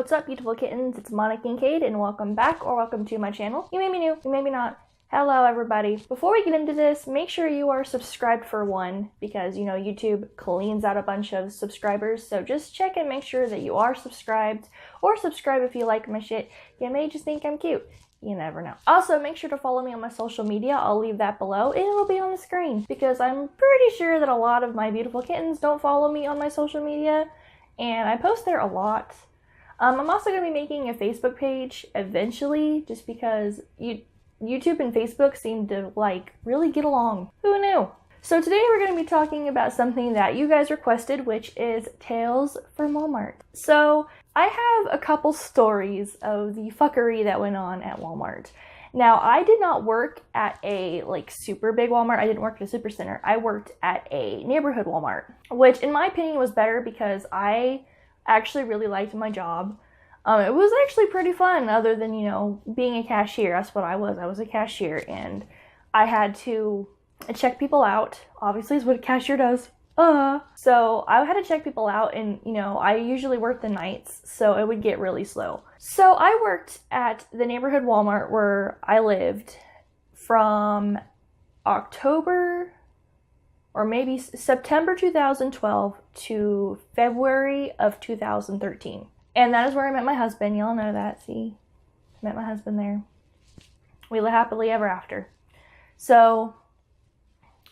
What's up, beautiful kittens? It's KinKade, and welcome back, or welcome to my channel. You may be new, you may be not. Hello, everybody. Before we get into this, make sure you are subscribed for one, because, you know, YouTube cleans out a bunch of subscribers, so just check and make sure that you are subscribed, or subscribe if you like my shit. You may just think I'm cute. You never know. Also, make sure to follow me on my social media. I'll leave that below. It'll be on the screen, because I'm pretty sure that a lot of my beautiful kittens don't follow me on my social media, and I post there a lot. I'm also going to be making a Facebook page eventually, just because YouTube and Facebook seem to, like, really get along. Who knew? So today we're going to be talking about something that you guys requested, which is Tales from Walmart. So I have a couple stories of the fuckery that went on at Walmart. Now, I did not work at a, like, super big Walmart. I didn't work at a supercenter. I worked at a neighborhood Walmart, which in my opinion was better because I actually really liked my job. It was actually pretty fun, other than, you know, being a cashier. That's what I was. I was a cashier, and I had to check people out. Obviously, is what a cashier does. So I had to check people out, and, you know, I usually worked the nights, so it would get really slow. So I worked at the neighborhood Walmart where I lived from October, or maybe September 2012 to February of 2013. And that is where I met my husband. Y'all know that, see? Met my husband there. We live happily ever after. So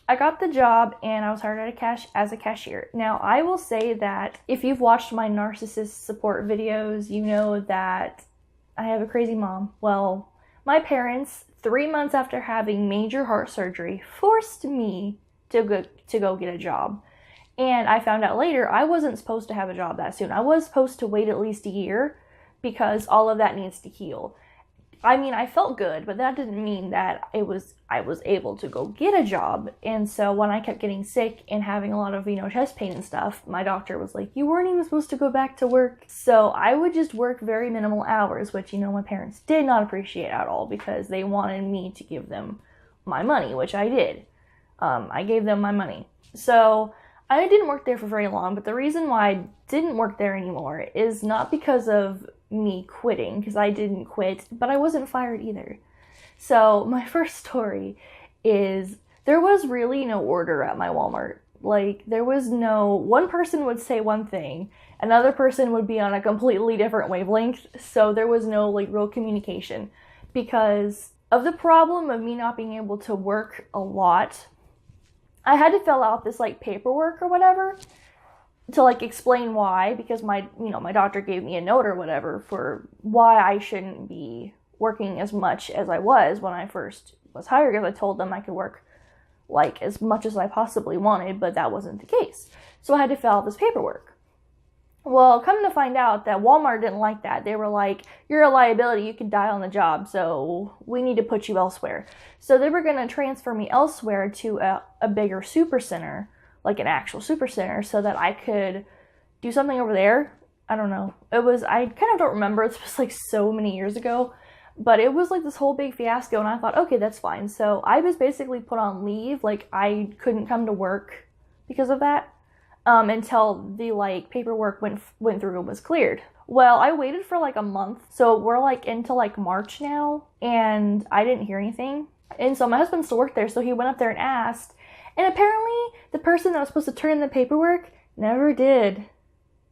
I got the job, and I was hired as a cashier. Now, I will say that if you've watched my narcissist support videos, you know that I have a crazy mom. Well, my parents, 3 months after having major heart surgery, forced me to go get a job. And I found out later I wasn't supposed to have a job that soon. I was supposed to wait at least a year because all of that needs to heal. I mean, I felt good, but that didn't mean that I was able to go get a job. And so when I kept getting sick and having a lot of, you know, chest pain and stuff, my doctor was like, you weren't even supposed to go back to work. So I would just work very minimal hours, which, you know, my parents did not appreciate at all because they wanted me to give them my money, which I did. I gave them my money. So I didn't work there for very long, but the reason why I didn't work there anymore is not because of me quitting, because I didn't quit, but I wasn't fired either. So my first story is there was really no order at my Walmart. Like, there was no, one person would say one thing, another person would be on a completely different wavelength, so there was no, like, real communication. Because of the problem of me not being able to work a lot, I had to fill out this, like, paperwork or whatever to, like, explain why, because my doctor gave me a note or whatever for why I shouldn't be working as much as I was when I first was hired, because I told them I could work, like, as much as I possibly wanted, but that wasn't the case. So I had to fill out this paperwork. Well, come to find out that Walmart didn't like that. They were like, you're a liability, you could die on the job, so we need to put you elsewhere. So they were going to transfer me elsewhere to a bigger supercenter, like an actual supercenter, so that I could do something over there. I don't know. I kind of don't remember. It was like so many years ago, but it was like this whole big fiasco, and I thought, okay, that's fine. So I was basically put on leave. Like, I couldn't come to work because of that. Until the, like, paperwork went through and was cleared. Well, I waited for, like, a month, so we're, like, into, like, March now, and I didn't hear anything. And so my husband still worked there, so he went up there and asked, and apparently the person that was supposed to turn in the paperwork never did.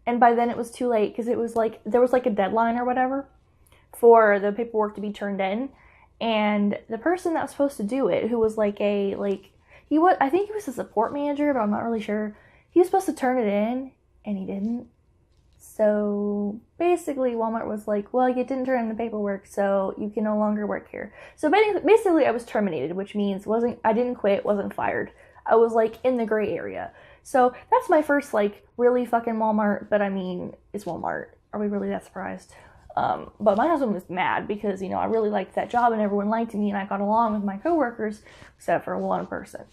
And by then it was too late, because it was, like, there was, like, a deadline or whatever for the paperwork to be turned in, and the person that was supposed to do it, who was, like, I think he was a support manager, but I'm not really sure. He was supposed to turn it in, and he didn't. So basically, Walmart was like, well, you didn't turn in the paperwork, so you can no longer work here. So basically, I was terminated, which means I didn't quit, wasn't fired. I was, like, in the gray area. So that's my first, like, really fucking Walmart, but I mean, it's Walmart. Are we really that surprised? But my husband was mad because, you know, I really liked that job, and everyone liked me, and I got along with my coworkers, except for one person,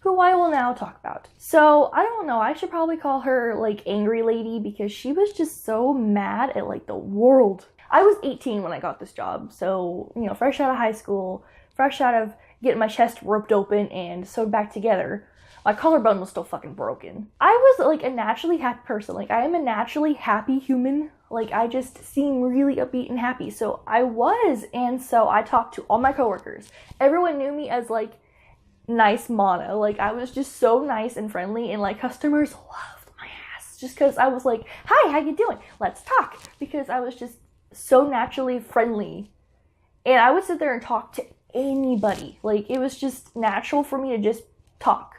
who I will now talk about. So, I don't know, I should probably call her, like, Angry Lady, because she was just so mad at, like, the world. I was 18 when I got this job, so, you know, fresh out of high school, fresh out of getting my chest ripped open and sewed back together. My collarbone was still fucking broken. I was, like, a naturally happy person. Like, I am a naturally happy human. Like, I just seem really upbeat and happy. So I was, and so I talked to all my coworkers. Everyone knew me as, like, nice Mana. Like, I was just so nice and friendly, and, like, customers loved my ass. Just because I was like, hi, how you doing? Let's talk. Because I was just so naturally friendly. And I would sit there and talk to anybody. Like, it was just natural for me to just talk.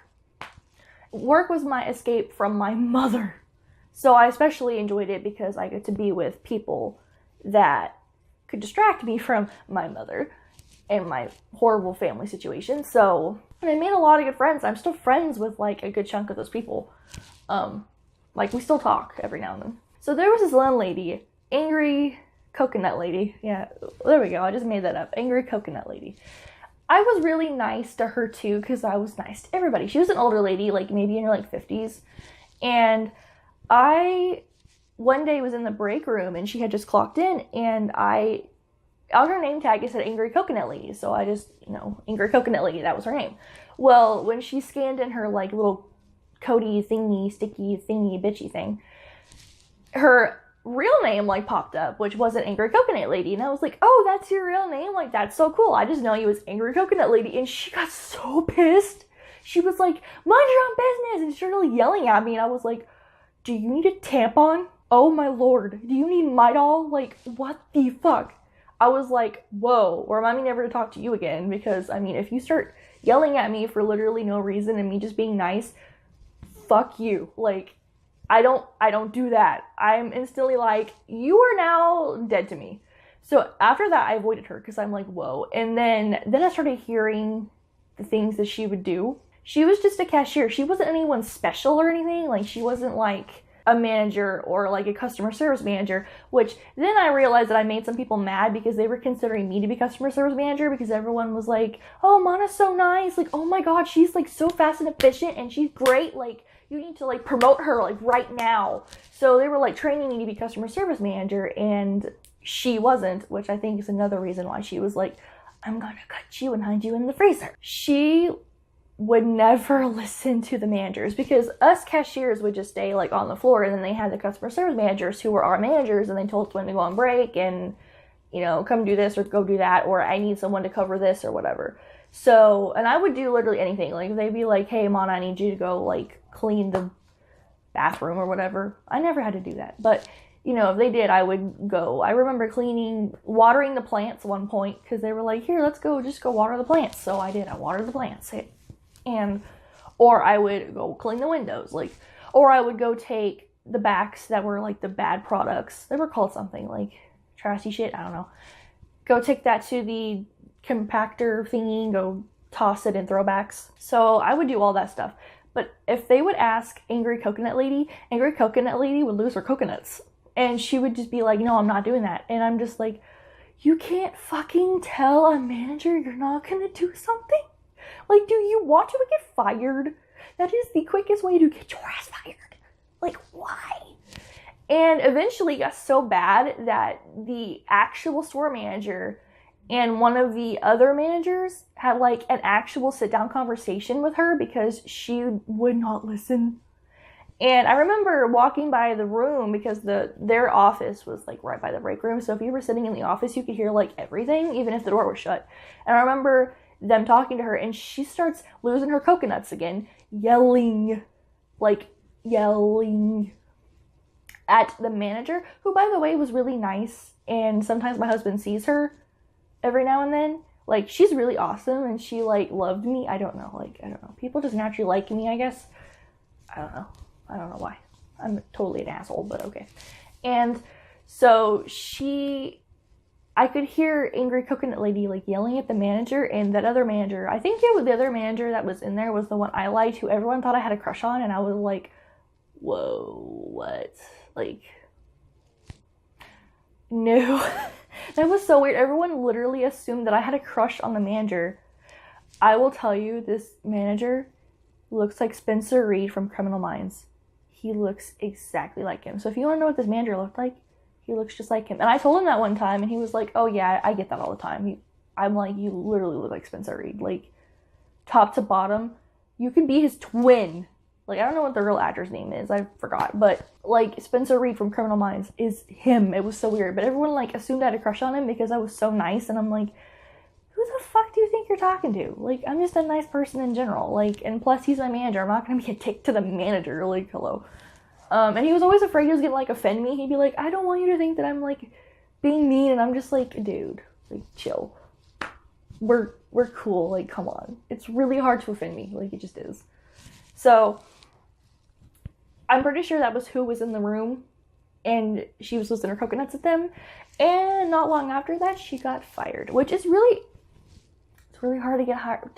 Work was my escape from my mother. So I especially enjoyed it because I get to be with people that could distract me from my mother and my horrible family situation. So, and I made a lot of good friends. I'm still friends with, like, a good chunk of those people. Like, we still talk every now and then. So there was this one lady, angry coconut lady. Yeah, there we go. I just made that up. Angry coconut lady. I was really nice to her too, because I was nice to everybody. She was an older lady, like maybe in her like 50s. And I one day was in the break room and she had just clocked in, and on her name tag it said Angry Coconut Lady. So I just, Angry Coconut Lady, that was her name. Well, when she scanned in her like little codey thingy, sticky thingy, bitchy thing, her real name like popped up, which wasn't Angry Coconut Lady, and I was like, oh, that's your real name? Like, that's so cool. I just know you as Angry Coconut Lady. And she got so pissed. She was like, mind your own business, and she started yelling at me, and I was like, do you need a tampon? Oh my lord, do you need Midol? Like, what the fuck? I was like, whoa, remind me never to talk to you again, because I mean, if you start yelling at me for literally no reason and me just being nice, fuck you. Like, I don't do that. I'm instantly like, you are now dead to me. So after that, I avoided her because I'm like, whoa. And then I started hearing the things that she would do. She was just a cashier. She wasn't anyone special or anything. Like, she wasn't like a manager or like a customer service manager, which then I realized that I made some people mad because they were considering me to be customer service manager, because everyone was like, oh, Mana's so nice. Like, oh my God, she's like so fast and efficient and she's great. Like, you need to like promote her like right now. So they were like training me to be customer service manager, and she wasn't, which I think is another reason why she was like, I'm gonna cut you and hide you in the freezer. She would never listen to the managers, because us cashiers would just stay like on the floor, and then they had the customer service managers who were our managers, and they told us when to go on break and, come do this or go do that, or I need someone to cover this or whatever. So, and I would do literally anything. Like, they'd be like, hey, Mana, I need you to go like clean the bathroom or whatever. I never had to do that, but if they did, I would go. I remember watering the plants one point, because they were like, here, let's go, just go water the plants. So I did. I watered the plants. Or I would go clean the windows, like, or I would go take the backs that were like the bad products. They were called something like trashy shit. I don't know. Go take that to the compactor thingy and go toss it in throwbacks. So I would do all that stuff. But if they would ask Angry Coconut Lady would lose her coconuts. And she would just be like, no, I'm not doing that. And I'm just like, you can't fucking tell a manager you're not gonna do something? Like, do you want to get fired? That is the quickest way to get your ass fired. Like, why? And eventually it got so bad that the actual store manager and one of the other managers had like an actual sit-down conversation with her, because she would not listen. And I remember walking by the room, because their office was like right by the break room. So if you were sitting in the office, you could hear like everything, even if the door was shut. And I remember them talking to her, and she starts losing her coconuts again, yelling at the manager, who, by the way, was really nice. And sometimes my husband sees her every now and then. Like, she's really awesome, and she like loved me. I don't know. People just naturally like me, I guess. I don't know why. I'm totally an asshole, but okay. And so I could hear Angry Coconut Lady like yelling at the manager, and that other manager, I think it was the other manager that was in there was the one I liked, who everyone thought I had a crush on, and I was like, whoa, what? Like, no. That was so weird. Everyone literally assumed that I had a crush on the manager. I will tell you, this manager looks like Spencer Reed from Criminal Minds. He looks exactly like him. So if you want to know what this manager looked like, he looks just like him. And I told him that one time, and he was like, oh yeah, I get that all the time. I'm like, you literally look like Spencer Reed. Like, top to bottom, you can be his twin. Like, I don't know what the real actor's name is. I forgot. But, like, Spencer Reid from Criminal Minds is him. It was so weird. But everyone, like, assumed I had a crush on him because I was so nice. And I'm like, who the fuck do you think you're talking to? Like, I'm just a nice person in general. Like, and plus, he's my manager. I'm not going to be a dick to the manager. Like, hello. And he was always afraid he was going to, like, offend me. He'd be like, I don't want you to think that I'm, like, being mean. And I'm just like, dude, like, chill. We're cool. Like, come on. It's really hard to offend me. Like, it just is. So, I'm pretty sure that was who was in the room, and she was listening to her coconuts at them, and not long after that, she got fired, which is it's really hard to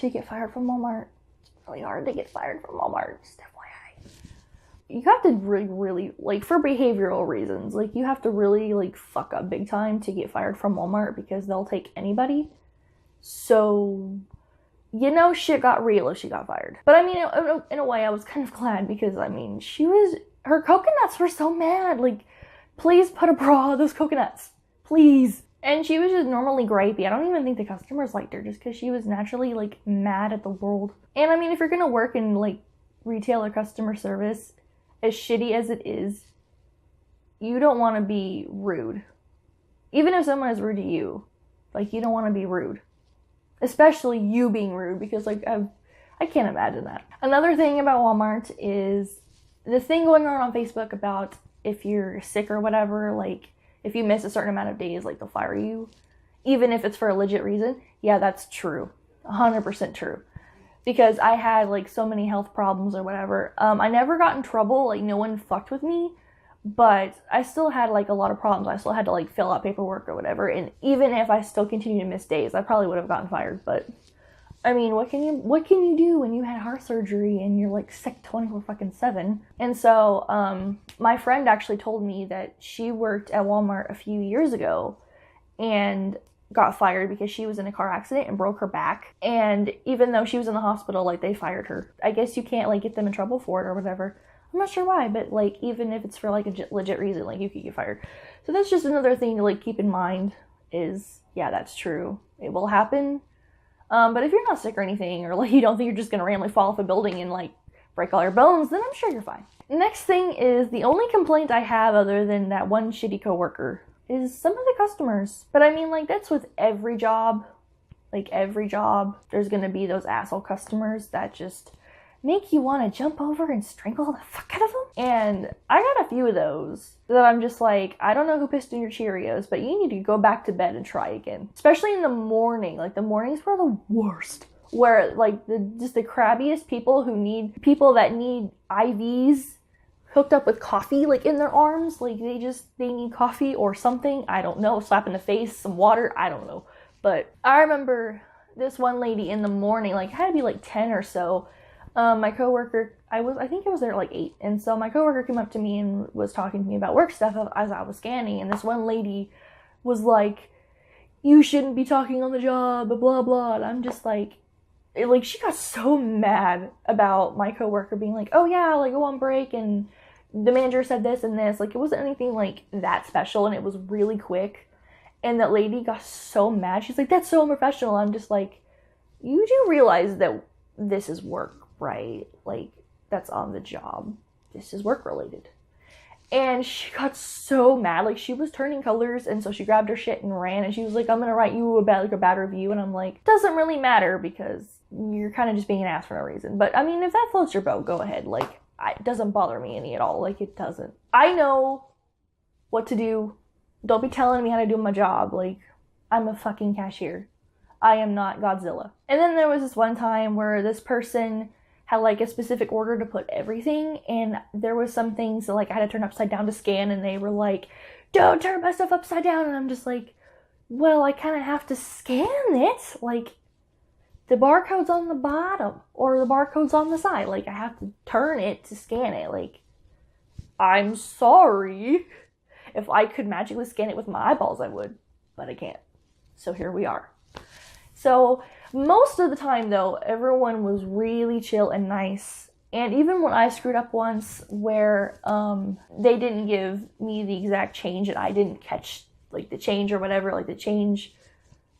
get fired from Walmart. It's really hard to get fired from Walmart, just FYI. You have to really, like, for behavioral reasons, like, you have to really, like, fuck up big time to get fired from Walmart, because they'll take anybody. So, you know, shit got real if she got fired. But I mean, in a way, I was kind of glad because, I mean, her coconuts were so mad. Like, please put a bra on those coconuts. Please. And she was just normally gripey. I don't even think the customers liked her just because she was naturally, like, mad at the world. And I mean, if you're gonna work in, like, retail or customer service, as shitty as it is, you don't want to be rude. Even if someone is rude to you, like, you don't want to be rude. Especially you being rude, because, like, I can't imagine that. Another thing about Walmart is the thing going on Facebook about if you're sick or whatever, like, if you miss a certain amount of days, like, they'll fire you, even if it's for a legit reason. Yeah, that's true. 100% true. Because I had, like, so many health problems or whatever. I never got in trouble. Like, no one fucked with me. But I still had, like, a lot of problems. I still had to, like, fill out paperwork or whatever. And even if I still continued to miss days, I probably would have gotten fired. But, I mean, what can you do when you had heart surgery and you're, like, sick 24/7? And so, my friend actually told me that she worked at Walmart a few years ago and got fired because she was in a car accident and broke her back. And even though she was in the hospital, like, they fired her. I guess you can't, like, get them in trouble for it or whatever. I'm not sure why, but, like, even if it's for, like, a legit reason, like, you could get fired. So that's just another thing to, like, keep in mind is, yeah, that's true. It will happen. But if you're not sick or anything, or, like, you don't think you're just gonna randomly fall off a building and, like, break all your bones, then I'm sure you're fine. Next thing is, the only complaint I have other than that one shitty coworker is some of the customers. But I mean, like, that's with every job. Like, every job, there's gonna be those asshole customers that just make you want to jump over and strangle the fuck out of them. And I got a few of those that I'm just like, I don't know who pissed in your Cheerios, but you need to go back to bed and try again. Especially in the morning. Like, the mornings were the worst. Where, like, just the crabbiest people that need IVs hooked up with coffee, like, in their arms. Like, they need coffee or something. I don't know. Slap in the face, some water. I don't know. But I remember this one lady in the morning, like, it had to be like 10 or so. My coworker, I think I was there at like 8. And so my coworker came up to me and was talking to me about work stuff as I was scanning. And this one lady was like, you shouldn't be talking on the job, blah, blah. And I'm just like, she got so mad about my coworker being like, oh yeah, like, go on break. And the manager said this and this. Like, it wasn't anything like that special. And it was really quick. And that lady got so mad. She's like, that's so unprofessional. I'm just like, you do realize that this is work, right? Like, that's on the job. This is work related. And she got so mad. Like, she was turning colors, and so she grabbed her shit and ran, and she was like, I'm gonna write you a bad review. And I'm like, doesn't really matter because you're kind of just being an ass for no reason. But I mean, if that floats your boat, go ahead. Like, it doesn't bother me any at all. Like, it doesn't. I know what to do. Don't be telling me how to do my job. Like, I'm a fucking cashier. I am not Godzilla. And then there was this one time where this person had, like, a specific order to put everything, and there was some things that, like, I had to turn upside down to scan, and they were like, don't turn my stuff upside down. And I'm just like, well, I kind of have to scan it. Like, the barcode's on the bottom, or the barcode's on the side. Like, I have to turn it to scan it. Like, I'm sorry. If I could magically scan it with my eyeballs, I would, but I can't. So here we are. So most of the time, though, everyone was really chill and nice. And even when I screwed up once where they didn't give me the exact change and I didn't catch, like, the change or whatever, like, the change,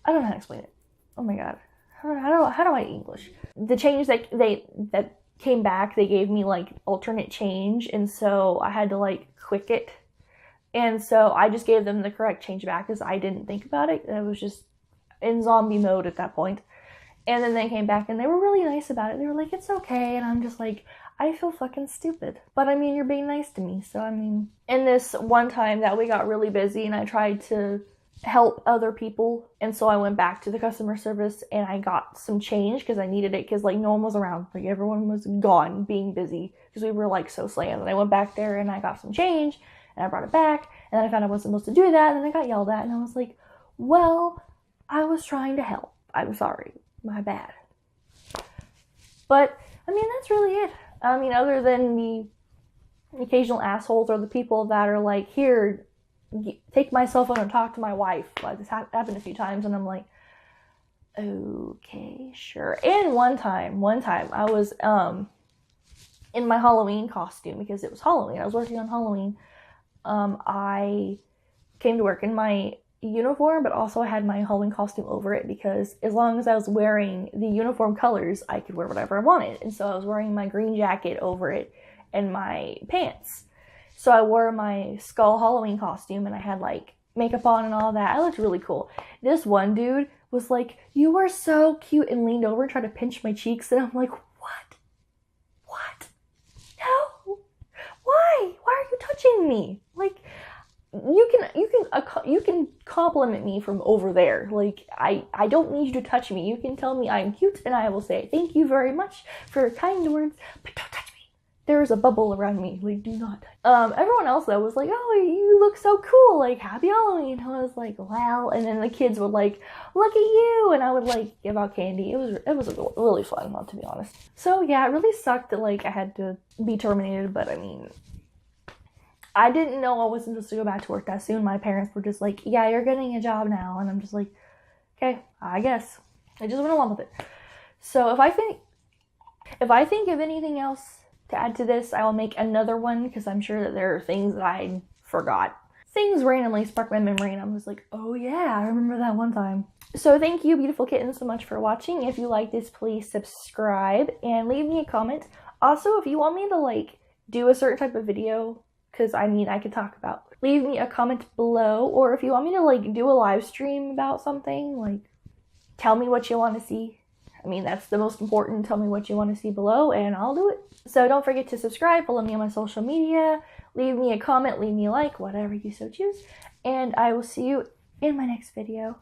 I don't know how to explain it. Oh my god. How do I English? The change that came back, they gave me like alternate change, and so I had to like quick it. And so I just gave them the correct change back because I didn't think about it. I was just in zombie mode at that point. And then they came back and they were really nice about it. They were like, it's okay. And I'm just like, I feel fucking stupid. But I mean, you're being nice to me. So I mean, in this one time that we got really busy and I tried to help other people. And so I went back to the customer service and I got some change because I needed it because like no one was around. Like everyone was gone being busy because we were like so slammed. And I went back there and I got some change and I brought it back. And then I found I wasn't supposed to do that. And then I got yelled at and I was like, well, I was trying to help. I'm sorry. My bad. But, I mean, that's really it. I mean, other than the occasional assholes or the people that are like, here, take my cell phone and talk to my wife. Like, this happened a few times, and I'm like, okay, sure. And one time, I was in my Halloween costume, because it was Halloween. I was working on Halloween. I came to work in my uniform, but also I had my Halloween costume over it because as long as I was wearing the uniform colors, I could wear whatever I wanted. And so I was wearing my green jacket over it and my pants. So I wore my skull Halloween costume and I had like makeup on and all that. I looked really cool. This one dude was like, you are so cute, and leaned over and tried to pinch my cheeks, and I'm like, what? No. Why are you touching me? Like, you can compliment me from over there. Like, I don't need you to touch me. You can tell me I'm cute and I will say thank you very much for your kind words, but don't touch me. There's a bubble around me. Like, do not touch. Everyone else though was like, oh, you look so cool. Like, happy Halloween. And I was like, well, and then the kids would like, look at you, and I would like give out candy. It was really fun, well, to be honest. So yeah, it really sucked that like I had to be terminated, but I mean, I didn't know I wasn't supposed to go back to work that soon. My parents were just like, yeah, you're getting a job now. And I'm just like, okay, I guess. I just went along with it. So if I think of anything else to add to this, I will make another one, because I'm sure that there are things that I forgot. Things randomly spark my memory and I'm just like, oh yeah, I remember that one time. So thank you, beautiful kittens, so much for watching. If you like this, please subscribe and leave me a comment. Also, if you want me to like do a certain type of video, because I mean, I could talk about, leave me a comment below, or if you want me to like do a live stream about something, like tell me what you want to see. I mean, that's the most important. Tell me what you want to see below and I'll do it. So don't forget to subscribe, follow me on my social media, leave me a comment, leave me a like, whatever you so choose. And I will see you in my next video.